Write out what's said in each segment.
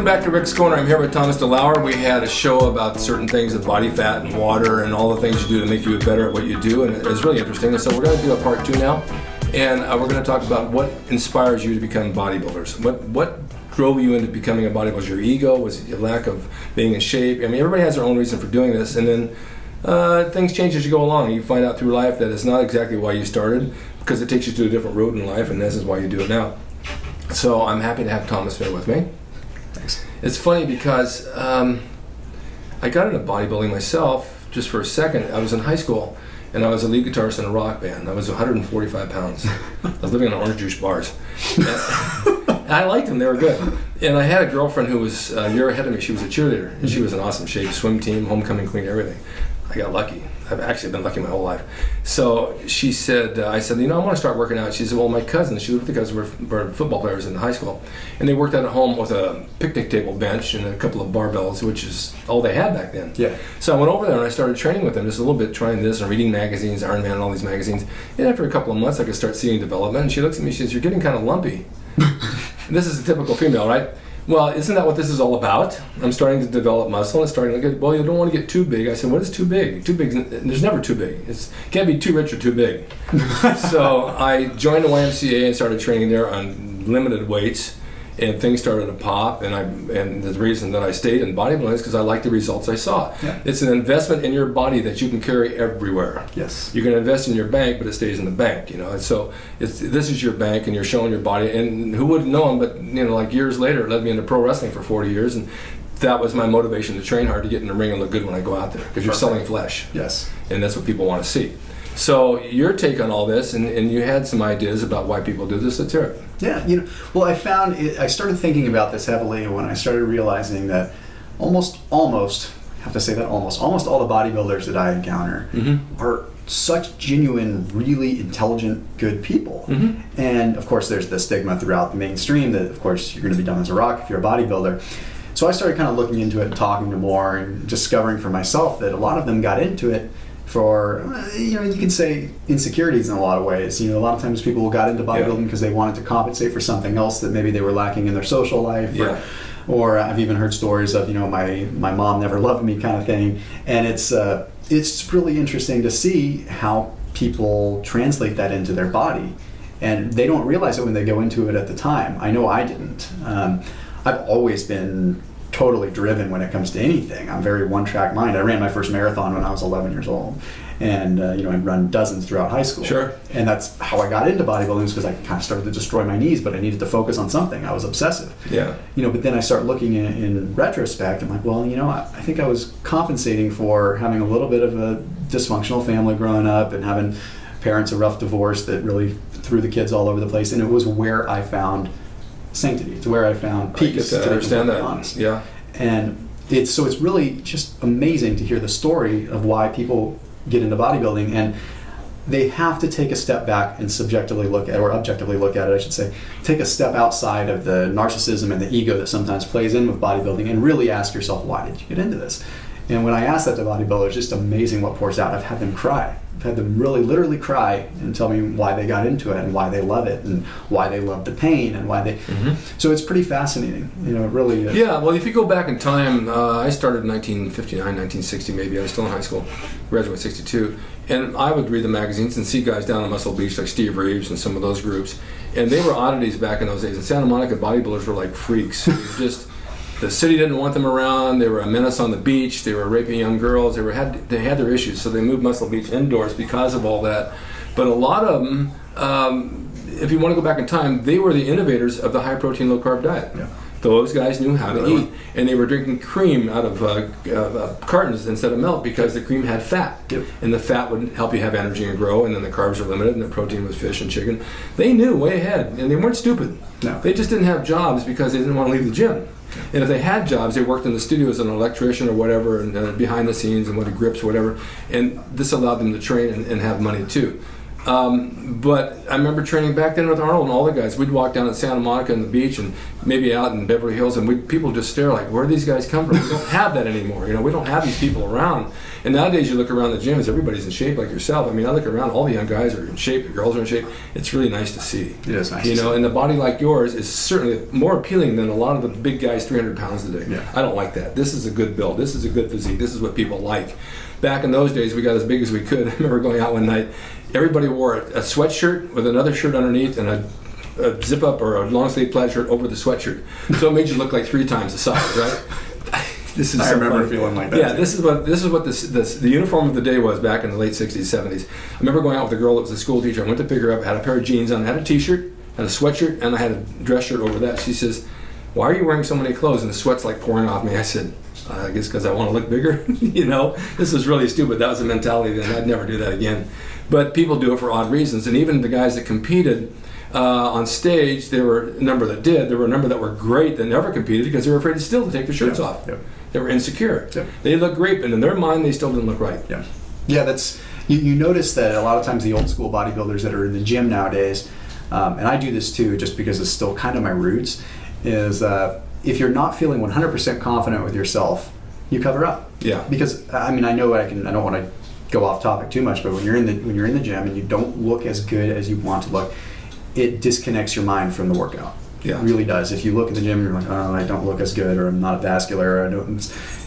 Welcome back to Rick's Corner. I'm here with Thomas DeLauer. We had a show about certain things of body fat and water and all the things you do to make you better at what you do, and it's really interesting. And so we're going to do a part 2 now, and we're going to talk about what inspires you to become bodybuilders. What drove you into becoming a bodybuilder? Was your ego? Was it your lack of being in shape? I mean, everybody has their own reason for doing this, and then things change as you go along. You find out through life that it's not exactly why you started, because it takes you to a different road in life, and this is why you do it now. So I'm happy to have Thomas here with me. Thanks. It's funny because I got into bodybuilding myself just for a second. I was in high school and I was a lead guitarist in a rock band. I was 145 pounds. I was living on orange juice bars. And I liked them, they were good. And I had a girlfriend who was a year ahead of me. She was a cheerleader and she was in awesome shape, swim team, homecoming queen, everything. I got lucky. I've actually been lucky my whole life. So she said, I said, I want to start working out. She said, well, my cousins, she lived with the cousins, were football players in high school. And they worked out at home with a picnic table bench and a couple of barbells, which is all they had back then. Yeah. So I went over there and I started training with them just a little bit, trying this and reading magazines, Iron Man and all these magazines. And after a couple of months, I could start seeing development. And she looks at me, she says, you're getting kind of lumpy. This is a typical female, right? Well, isn't that what this is all about? I'm starting to develop muscle and starting to get, well, you don't want to get too big. I said, what is too big? Too big, there's never too big. It can't be too rich or too big. So I joined the YMCA and started training there on limited weights, and things started to pop, and the reason that I stayed in bodybuilding is because I liked the results I saw. Yeah. It's an investment in your body that you can carry everywhere. Yes. You can invest in your bank, but it stays in the bank, And so this is your bank, and you're showing your body. And who wouldn't know them? But like years later, it led me into pro wrestling for 40 years, and that was my motivation to train hard, to get in the ring and look good when I go out there, because you're selling flesh. Yes. And that's what people want to see. So your take on all this, and you had some ideas about why people do this. Let's hear it. Yeah, well, I started thinking about this heavily when I started realizing that almost all the bodybuilders that I encounter are such genuine, really intelligent, good people. And of course, there's the stigma throughout the mainstream that, of course, you're going to be dumb as a rock if you're a bodybuilder. So I started kind of looking into it and talking to more and discovering for myself that a lot of them got into it for, you could say insecurities in a lot of ways. A lot of times people got into bodybuilding because they wanted to compensate for something else that maybe they were lacking in their social life. Or I've even heard stories of, my mom never loved me kind of thing. And it's really interesting to see how people translate that into their body. And they don't realize it when they go into it at the time. I know I didn't. I've always been totally driven when it comes to anything. I'm very one-track mind. I ran my first marathon when I was 11 years old, and I'd run dozens throughout high school. Sure. And that's how I got into bodybuilding, because I kind of started to destroy my knees, but I needed to focus on something. I was obsessive. Yeah. But then I start looking in retrospect. I'm like, well, I think I was compensating for having a little bit of a dysfunctional family growing up and having parents a rough divorce that really threw the kids all over the place. And it was where I found sanctity. It's where I found peace. I understand that. Honest. Yeah. And it's really just amazing to hear the story of why people get into bodybuilding, and they have to take a step back and objectively look at it, I should say. Take a step outside of the narcissism and the ego that sometimes plays in with bodybuilding, and really ask yourself, why did you get into this? And when I ask that to bodybuilders, it's just amazing what pours out. I've had them cry. I've had them really literally cry and tell me why they got into it and why they love it and why they love the pain and why they... So it's pretty fascinating. It really is. Yeah, well, if you go back in time, I started in 1959, 1960 maybe. I was still in high school, graduated 62. And I would read the magazines and see guys down on Muscle Beach like Steve Reeves and some of those groups. And they were oddities back in those days. In Santa Monica, bodybuilders were like freaks. Just... The city didn't want them around. They were a menace on the beach. They were raping young girls. They had their issues, so they moved Muscle Beach indoors because of all that. But a lot of them, if you want to go back in time, they were the innovators of the high-protein, low-carb diet. Yeah. Those guys knew how to eat, and they were drinking cream out of cartons instead of milk because the cream had fat. Yep. And the fat would help you have energy and grow, and then the carbs are limited, and the protein was fish and chicken. They knew way ahead, and they weren't stupid. No. They just didn't have jobs because they didn't want to leave the gym. And if they had jobs, they worked in the studio as an electrician or whatever, and behind the scenes and with grips or whatever. And this allowed them to train and have money too. But I remember training back then with Arnold and all the guys. We'd walk down at Santa Monica on the beach, and maybe out in Beverly Hills, and people just stare like, where do these guys come from? We don't have that anymore. We don't have these people around. And nowadays you look around the gyms, everybody's in shape like yourself. I mean, I look around, all the young guys are in shape, the girls are in shape. It's really nice to see. It is nice to see. And the body like yours is certainly more appealing than a lot of the big guys 300 pounds today. Yeah. I don't like that. This is a good build. This is a good physique. This is what people like. Back in those days, we got as big as we could. I remember going out one night, everybody wore a sweatshirt with another shirt underneath and a zip up or a long sleeve plaid shirt over the sweatshirt. So it made you look like 3 times the size, right? This is I remember feeling like that. Yeah, too. this is what the uniform of the day was back in the late 60s, 70s. I remember going out with a girl that was a school teacher. I went to pick her up, had a pair of jeans on, had a t-shirt, had a sweatshirt, and I had a dress shirt over that. She says, "Why are you wearing so many clothes?" And the sweat's like pouring off me. I said, I guess because I want to look bigger. This was really stupid. That was the mentality then. I'd never do that again. But people do it for odd reasons. And even the guys that competed on stage, there were a number that did. There were a number that were great that never competed because they were afraid still to take their shirts off. Yep. They were insecure. Yep. They looked great, but in their mind, they still didn't look right. Yeah. Yeah, that's you notice that a lot of times the old school bodybuilders that are in the gym nowadays, and I do this too just because it's still kind of my roots, is if you're not feeling 100% confident with yourself, you cover up. Yeah. Because I mean, I know I don't want to go off topic too much, but when you're in the gym and you don't look as good as you want to look, it disconnects your mind from the workout. Yeah. It really does. If you look at the gym and you're like, oh, I don't look as good, or I'm not vascular, or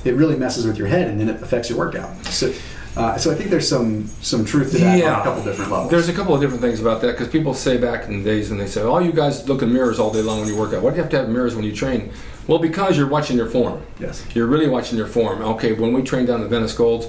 it really messes with your head, and then it affects your workout. So I think there's some truth to that on a couple different levels. There's a couple of different things about that, because people say back in the days, and they say, "Oh, you guys look in mirrors all day long when you work out. Why do you have to have mirrors when you train?" Well, because you're watching your form. Yes. You're really watching your form. Okay, when we trained down at Venice Golds,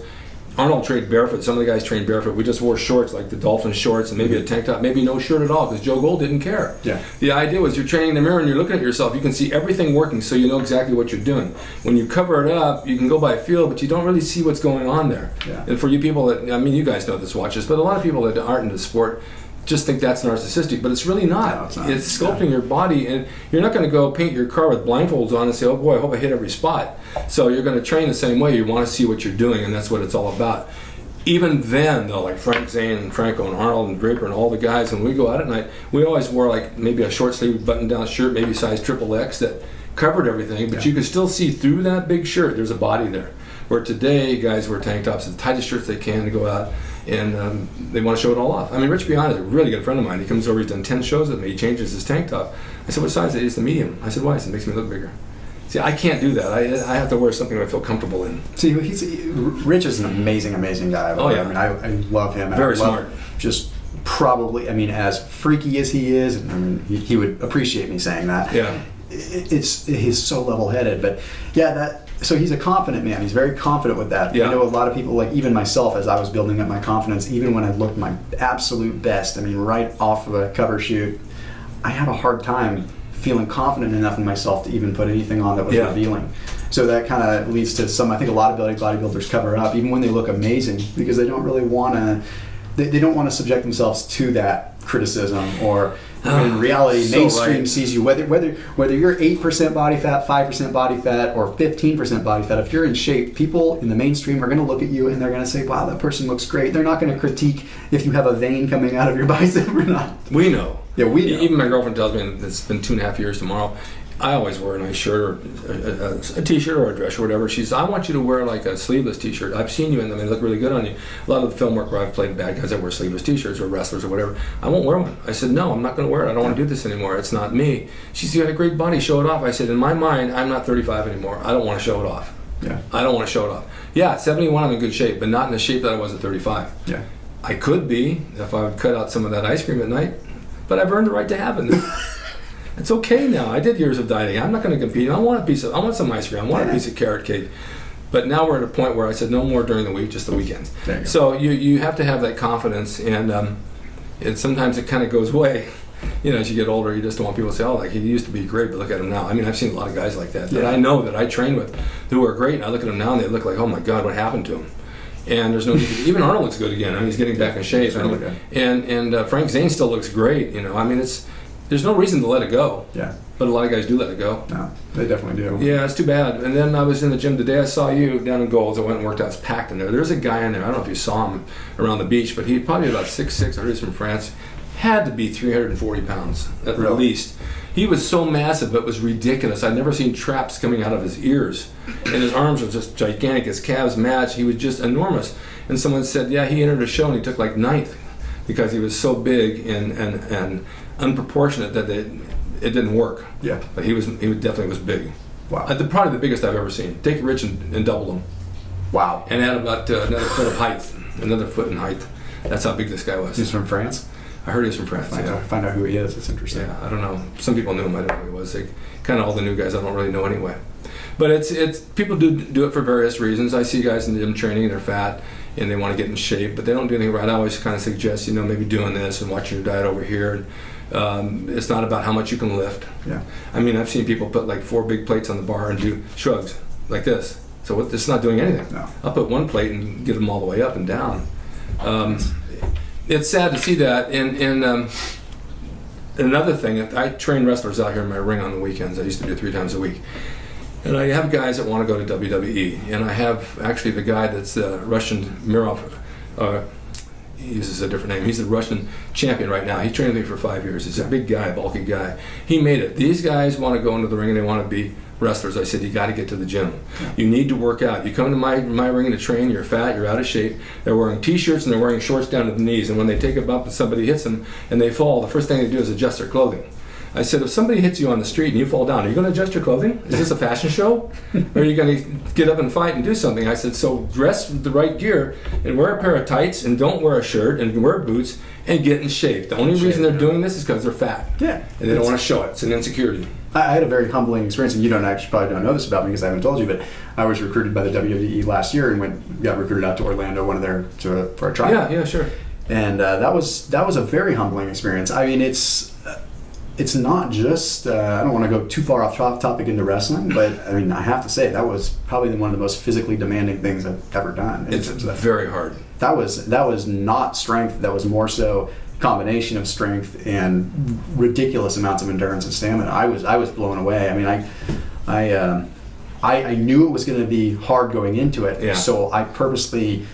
Arnold trained barefoot. Some of the guys trained barefoot. We just wore shorts like the Dolphin shorts and maybe a tank top, maybe no shirt at all, because Joe Gold didn't care. Yeah. The idea was you're training in the mirror and you're looking at yourself. You can see everything working, so you know exactly what you're doing. When you cover it up, you can go by feel, but you don't really see what's going on there. Yeah. And for you people that, I mean, you guys know this, watch this, but a lot of people that aren't into sport just think that's narcissistic, but it's really not. No, it's not. It's sculpting your body, and you're not going to go paint your car with blindfolds on and say, "Oh boy, I hope I hit every spot." So you're going to train the same way. You want to see what you're doing, and that's what it's all about. Even then, though, like Frank Zane and Franco and Arnold and Draper and all the guys, when we go out at night, we always wore like maybe a short sleeve button-down shirt, maybe size XXX, that covered everything, but you could still see through that big shirt. There's a body there. Where today, guys wear tank tops, the tightest shirts they can to go out, and they want to show it all off. I mean, Rich Beyond is a really good friend of mine. He comes over, he's done 10 shows with me. He changes his tank top. I said, "What size is it?" It's the medium. I said, "Why?" He said, "It makes me look bigger." See, I can't do that. I have to wear something I feel comfortable in. See, Rich is an amazing yeah. I mean, I love him. Very smart. Just probably, I mean, as freaky as he is, and I mean, he would appreciate me saying that. Yeah. He's so level-headed, but yeah, so he's a confident man. He's very confident with that. Yeah. I know a lot of people, like even myself, as I was building up my confidence, even when I looked my absolute best, I mean, right off of a cover shoot, I had a hard time feeling confident enough in myself to even put anything on that was revealing. So that kind of leads to I think a lot of bodybuilders cover up, even when they look amazing, because they don't really want to, they don't want to subject themselves to that criticism, or in reality, mainstream sees you, whether you're 8% body fat, 5% body fat, or 15% body fat, if you're in shape, people in the mainstream are going to look at you and they're going to say, "Wow, that person looks great." They're not going to critique if you have a vein coming out of your bicep or not. We know. Yeah, we know. Even my girlfriend tells me, and it's been 2.5 years tomorrow, I always wear a nice shirt or a t-shirt or a dress or whatever. She says, "I want you to wear like a sleeveless t-shirt. I've seen you in them. They look really good on you." A lot of the film work where I've played bad guys that wear sleeveless t-shirts, or wrestlers or whatever, I won't wear one. I said, "No, I'm not going to wear it. I don't want to do this anymore. It's not me." She said, "You got a great body. Show it off." I said, "In my mind, I'm not 35 anymore. I don't want to show it off." Yeah. I don't want to show it off. Yeah, at 71, I'm in good shape, but not in the shape that I was at 35. Yeah. I could be if I would cut out some of that ice cream at night, but I've earned the right to have it. It's okay now. I did years of dieting. I'm not going to compete. I want some ice cream. I want a piece of carrot cake. But now we're at a point where I said no more during the week, just the weekends. So you have to have that confidence, and sometimes it kind of goes away. As you get older, you just don't want people to say, "Oh, like he used to be great, but look at him now." I mean, I've seen a lot of guys like that I know that I train with who are great, and I look at them now and they look like, "Oh my God, what happened to him?" And there's no need to, even Arnold looks good again. I mean, he's getting back in shape. And Frank Zane still looks great. I mean, there's no reason to let it go. Yeah. But a lot of guys do let it go. No, they definitely do. Yeah, it's too bad. And then I was in the gym today. I saw you down in Golds. I went and worked out. It's packed in there. There's a guy in there. I don't know if you saw him around the beach, but he's probably about 6'6". I heard he's from France. Had to be 340 pounds at least. He was so massive, it was ridiculous. I'd never seen traps coming out of his ears. And his arms were just gigantic. His calves matched. He was just enormous. And someone said, yeah, he entered a show and he took like 9th because he was so big and unproportionate that it didn't work. Yeah. But he definitely was big. Wow. Probably the biggest I've ever seen. Take Rich and double him. Wow. And add about another foot of height. Another foot in height. That's how big this guy was. He's from France? I heard he was from France. Find out who he is. It's interesting. Yeah, I don't know. Some people knew him. I don't know who he was. Kind of all the new guys I don't really know anyway. But it's people do it for various reasons. I see guys in the gym training and they're fat and they want to get in shape, but they don't do anything right. I always kind of suggest, maybe doing this and watching your diet over here. It's not about how much you can lift. Yeah. I mean, I've seen people put like 4 big plates on the bar and do shrugs like this. So it's not doing anything. No. I'll put 1 plate and get them all the way up and down. It's sad to see that. And another thing, I train wrestlers out here in my ring on the weekends. I used to do it 3 times a week. And I have guys that want to go to WWE. And I have actually the guy that's Russian Mirov. He uses a different name. He's the Russian champion right now. He trained with me for 5 years. He's a big guy, bulky guy. He made it. These guys want to go into the ring and they want to be wrestlers. I said, you got to get to the gym. You need to work out. You come to my ring to train, you're fat, you're out of shape. They're wearing t-shirts and they're wearing shorts down to the knees. And when they take a bump and somebody hits them and they fall, the first thing they do is adjust their clothing. I said, if somebody hits you on the street and you fall down, are you going to adjust your clothing? Is this a fashion show? Or are you going to get up and fight and do something? I said, so dress with the right gear and wear a pair of tights and don't wear a shirt and wear boots and get in shape. The only reason they're doing this is because they're fat. Yeah. And they don't want to show it. It's an insecurity. I had a very humbling experience, and you probably don't know this about me because I haven't told you, but I was recruited by the WWE last year and got recruited out to Orlando, for a tryout. Yeah, sure. And that was a very humbling experience. I mean, it's not just, I don't want to go too far off topic into wrestling, but I mean, I have to say that was probably one of the most physically demanding things I've ever done. It's very hard. That was not strength. That was more so combination of strength and ridiculous amounts of endurance and stamina. I was blown away. I mean, I knew it was going to be hard going into it, so I purposely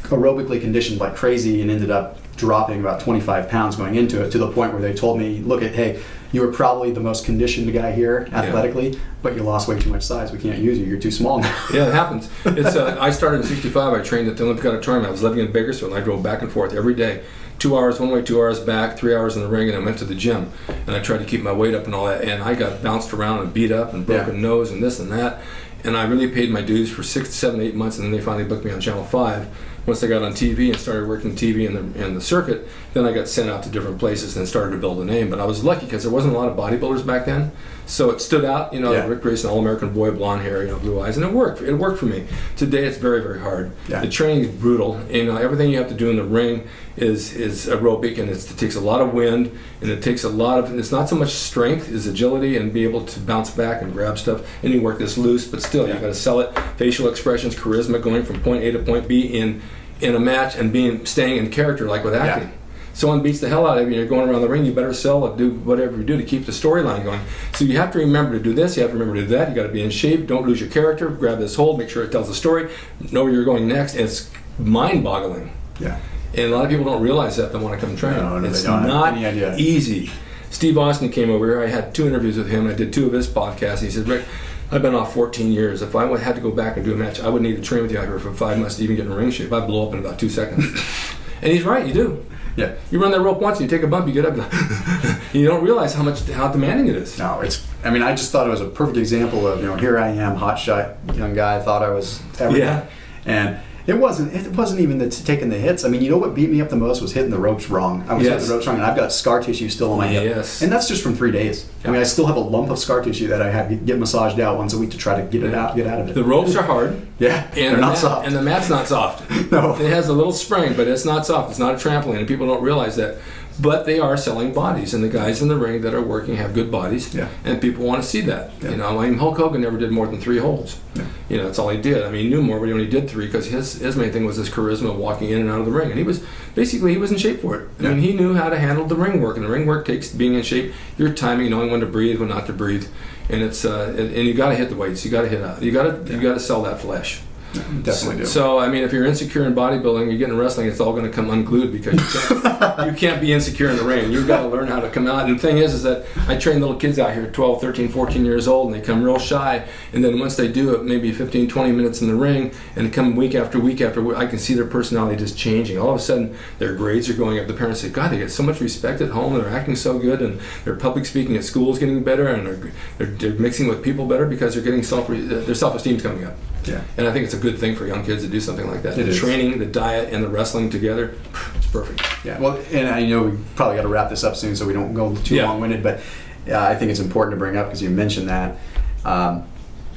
aerobically conditioned like crazy and ended up dropping about 25 pounds going into it, to the point where they told me, hey, you were probably the most conditioned guy here athletically, but you lost way too much size. We can't use you. You're too small now. Yeah, it happens. It's I started in 65. I trained at the Olympic Auditorium. I was living in Bakersfield, and I drove back and forth every day. 2 hours one way, 2 hours back, 3 hours in the ring, and I went to the gym. And I tried to keep my weight up and all that. And I got bounced around and beat up and broken nose and this and that. And I really paid my dues for 6, 7, 8 months, and then they finally booked me on Channel 5. Once I got on TV and started working TV in the circuit, then I got sent out to different places and started to build a name. But I was lucky because there wasn't a lot of bodybuilders back then, so it stood out. Rick Grayson, All-American boy, blonde hair, blue eyes, and it worked. It worked for me. Today it's very, very hard. Yeah. The training is brutal. Everything you have to do in the ring is aerobic, and it takes a lot of wind, and it takes a lot of. It's not so much strength as agility and be able to bounce back and grab stuff. And you work this loose, but still you got to sell it. Facial expressions, charisma, going from point A to point B in a match, and staying in character like with acting. Someone beats the hell out of you and you're going around the ring, you better sell it, do whatever you do to keep the storyline going. So you have to remember to do this, you have to remember to do that, you got to be in shape, don't lose your character, grab this hold, make sure it tells the story, know where you're going next. It's mind-boggling. Yeah. And a lot of people don't realize that they want to come train. No, it's they don't not have any idea. Easy. Steve Austin came over here, I had 2 interviews with him, I did 2 of his podcasts. He said, Rick, I've been off 14 years. If I had to go back and do a match, I would need to train with you out here for 5 months to even get in ring shape. I'd blow up in about 2 seconds. And he's right, you do. Yeah. You run that rope once, and you take a bump, you get up, and you don't realize how demanding it is. No, I just thought it was a perfect example of, here I am, hotshot young guy, thought I was everything. Yeah. And it wasn't even taking the hits. I mean, what beat me up the most was hitting the ropes wrong. I was hitting the ropes wrong, and I've got scar tissue still on my hip. Yes. And that's just from 3 days. I mean, I still have a lump of scar tissue that I have to get massaged out once a week to try to get out of it. The ropes are hard. Yeah, and they're not soft. And the mat's not soft. No. It has a little spring, but it's not soft. It's not a trampoline, and people don't realize that. But they are selling bodies, and the guys in the ring that are working have good bodies, and people want to see that. Yeah. I mean, Hulk Hogan never did more than 3 holds. Yeah. That's all he did. I mean, he knew more, but he only did 3 because his main thing was his charisma, walking in and out of the ring, and he was in shape for it. I mean, he knew how to handle the ring work, and the ring work takes being in shape, your timing, knowing when to breathe, when not to breathe, and it's and you got to hit the weights. You got to hit out. You got to sell that flesh. Definitely do. So, I mean, if you're insecure in bodybuilding, you get in wrestling, it's all going to come unglued because you can't be insecure in the ring. You've got to learn how to come out. And the thing is that I train little kids out here, 12, 13, 14 years old, and they come real shy. And then once they do it, maybe 15, 20 minutes in the ring, and come week after week after week, I can see their personality just changing. All of a sudden, their grades are going up. The parents say, God, they get so much respect at home, and they're acting so good, and their public speaking at school is getting better, and they're mixing with people better because they're getting their self-esteem's coming up. Yeah. And I think it's a good thing for young kids to do something like that. It The is. training, the diet, and the wrestling together, it's perfect. Yeah, well, and I know we probably got to wrap this up soon so we don't go too long-winded, but I think it's important to bring up because you mentioned that.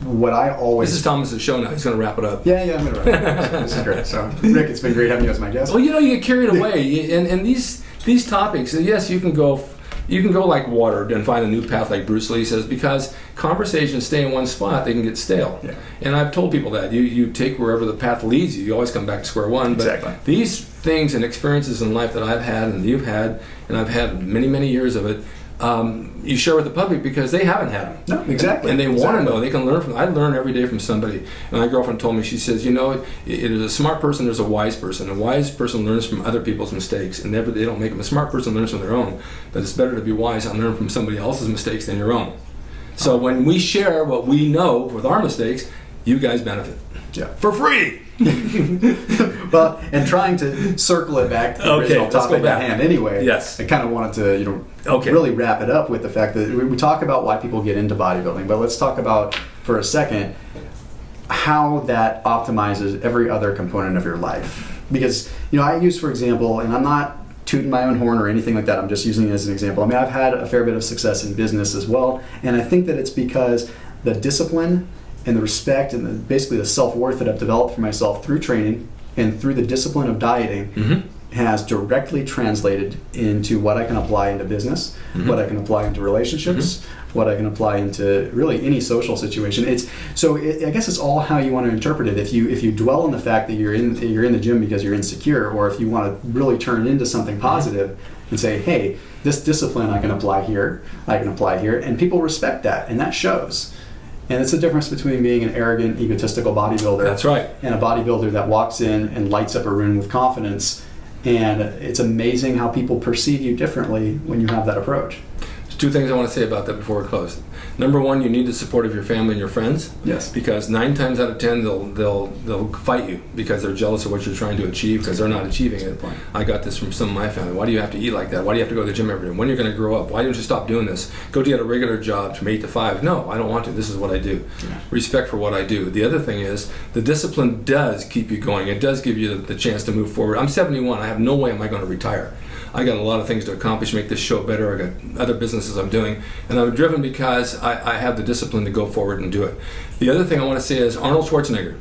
What I always... This is Thomas's show now. He's going to wrap it up. Yeah, I'm going to wrap it up. This is great. So, Rick, it's been great having you as my guest. Well, you get carried away. And these topics, yes, you can go like water and find a new path, like Bruce Lee says, because conversations stay in one spot, they can get stale. Yeah. And I've told people that. You take wherever the path leads you. You always come back to square one. But Exactly. these things and experiences in life that I've had and you've had, and I've had many, many years of it, you share with the public because they haven't had them. No, exactly. And they want to know. They can learn from. I learn every day from somebody. And my girlfriend told me, she says, it is a smart person, there's a wise person. A wise person learns from other people's mistakes, and they don't make them. A smart person learns from their own. But it's better to be wise and learn from somebody else's mistakes than your own. So when we share what we know with our mistakes, you guys benefit. Yeah. For free. Well, and trying to circle it back to the original let's go topic back. at hand anyway. Yes. I kind of wanted to, really wrap it up with the fact that we talk about why people get into bodybuilding, but let's talk about, for a second, how that optimizes every other component of your life. Because, I use, for example, and I'm not tooting my own horn or anything like that, I'm just using it as an example. I mean, I've had a fair bit of success in business as well, and I think that it's because the discipline and the respect and basically the self-worth that I've developed for myself through training and through the discipline of dieting has directly translated into what I can apply into business, what I can apply into relationships, what I can apply into really any social situation. I guess it's all how you want to interpret it. If you dwell on the fact that you're in the gym because you're insecure, or if you want to really turn it into something positive and say, hey, this discipline I can apply here, and people respect that, and that shows. And it's the difference between being an arrogant, egotistical bodybuilder. That's right. And a bodybuilder that walks in and lights up a room with confidence. And it's amazing how people perceive you differently when you have that approach. There's two things I want to say about that before we close. Number one, you need the support of your family and your friends. Yes. Because 9 times out of 10, they'll fight you because they're jealous of what you're trying to achieve because they're not achieving it. I got this from some of my family. Why do you have to eat like that? Why do you have to go to the gym every day? When are you going to grow up? Why don't you stop doing this? Go get a regular job from 8 to 5. No, I don't want to. This is what I do. Yeah. Respect for what I do. The other thing is the discipline does keep you going. It does give you the chance to move forward. I'm 71. I have no way am I going to retire. I got a lot of things to accomplish, make this show better. I got other businesses I'm doing, and I'm driven because I have the discipline to go forward and do it. The other thing I want to say is Arnold Schwarzenegger,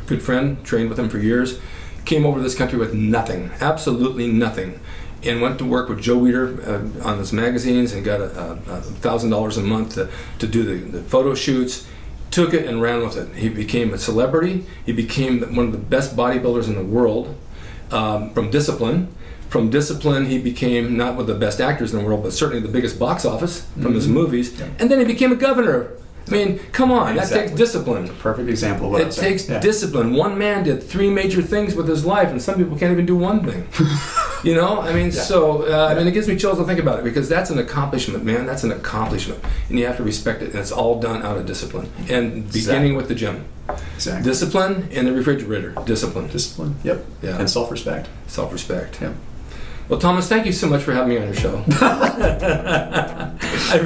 good friend, trained with him for years, came over to this country with nothing, absolutely nothing, and went to work with Joe Weider on his magazines and got $1,000 a month to do the photo shoots. Took it and ran with it. He became a celebrity. He became one of the best bodybuilders in the world from discipline. From discipline, he became not one of the best actors in the world, but certainly the biggest box office from his movies. Yeah. And then he became a governor. I mean, come on, That takes discipline. It's a perfect example of what it takes discipline. One man did 3 major things with his life, and some people can't even do one thing. It gives me chills to think about it because that's an accomplishment, man. That's an accomplishment, and you have to respect it. And it's all done out of discipline, and beginning with the gym. Exactly. Discipline in the refrigerator. Discipline. Yep. Yeah. And self-respect. Yep. Well, Thomas, thank you so much for having me on your show. I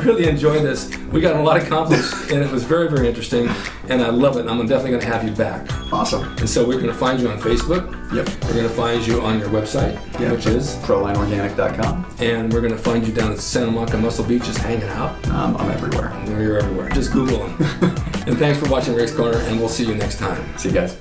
really enjoyed this. We got a lot accomplished, and it was very, very interesting, and I love it. I'm definitely going to have you back. Awesome. And so we're going to find you on Facebook. Yep. We're going to find you on your website, which is ProLineOrganic.com. And we're going to find you down at Santa Monica Muscle Beach just hanging out. I'm everywhere. You're everywhere. Just Google them. And thanks for watching Ric's Corner, and we'll see you next time. See you guys.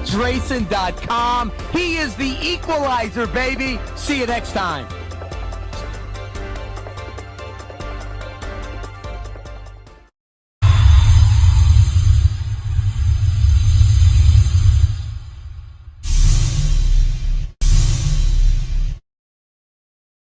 drasin.com. He is the equalizer, baby. See you next time.